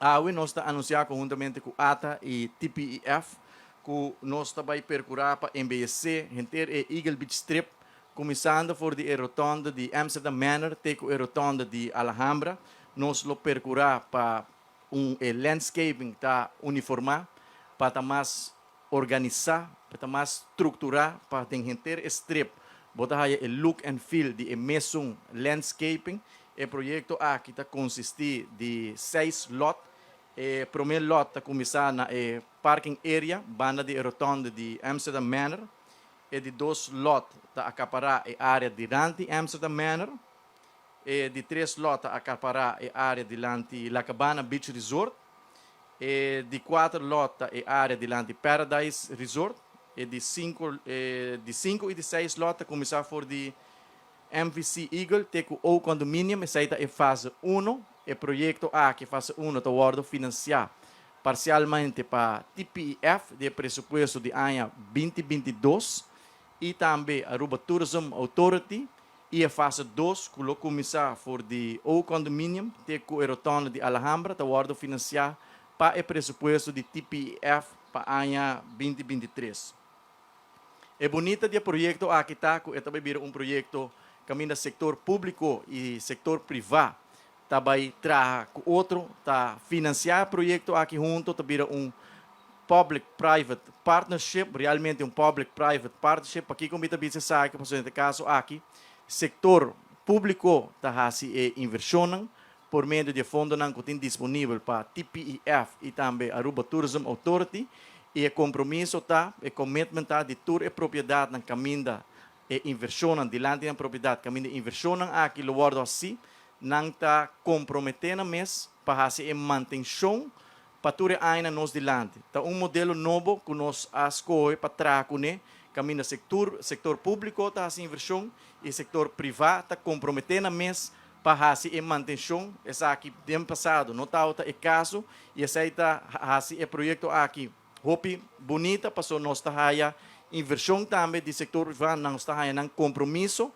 Hoy nós está anunciar conjuntamente com ATA e TPEF que nós está vai percurar para embellecer inteiro e Eagle Beach Strip, começando por a rotonda de Amsterdam Manor, até a rotonda de Alhambra. Nós lo percurar para landscaping tá uniformar, para mais organizar, para mais estruturar, para ter inteiro strip, botar aí o look and feel de mesmo landscaping. O projeto aqui está consistir de 6 lotes. O primeiro lote está começar na parking area, banda de rotonda de Amsterdam Manor. E de 2 lotes está acaparar a área durante Amsterdam Manor. E de 3 lotes está acaparar a área durante La Cabana Beach Resort. E de 4 lotes a área durante Paradise Resort. E de 5 e de 6 lotes começar por de MVC Eagle, teco o condomínio, essa é a fase 1. O projeto A, que fase 1, está sendo financiado parcialmente para TPEF, de presupuesto de ano 2022, e também a Aruba Tourism Authority, e a fase 2, que vai começar por de o condomínio, teco a rotonda de Alhambra, está sendo financiado para o presupuesto de TPEF para ano 2023. É bonita de projeto A, que está, é também um projeto caminho setor público e setor privado, também traz outro, tá financiar projeto aqui junto, também public-private partnership, realmente public-private partnership, aqui como também se sabe, que nesse caso aqui, setor público está fazendo inversão por meio de fundo que tem disponível para TPEF e também Aruba Tourism Authority, e o compromisso está, o commitment está de toda a propriedade na caminho da inversão dilante da propriedade, caminho de inversão aqui lo guardo assim, não está comprometendo mais para fazer a manutenção para toda a área nos dilante. Está modelo novo que nós escolhemos para trazer, caminho do setor público está fazendo inversão e setor privado está comprometendo mais para fazer a manutenção. Essa aqui, no ano passado, não está o caso, e essa está fazendo o projeto aqui. Hope bonita, passou nós está inversão também do setor privado, não está havendo compromisso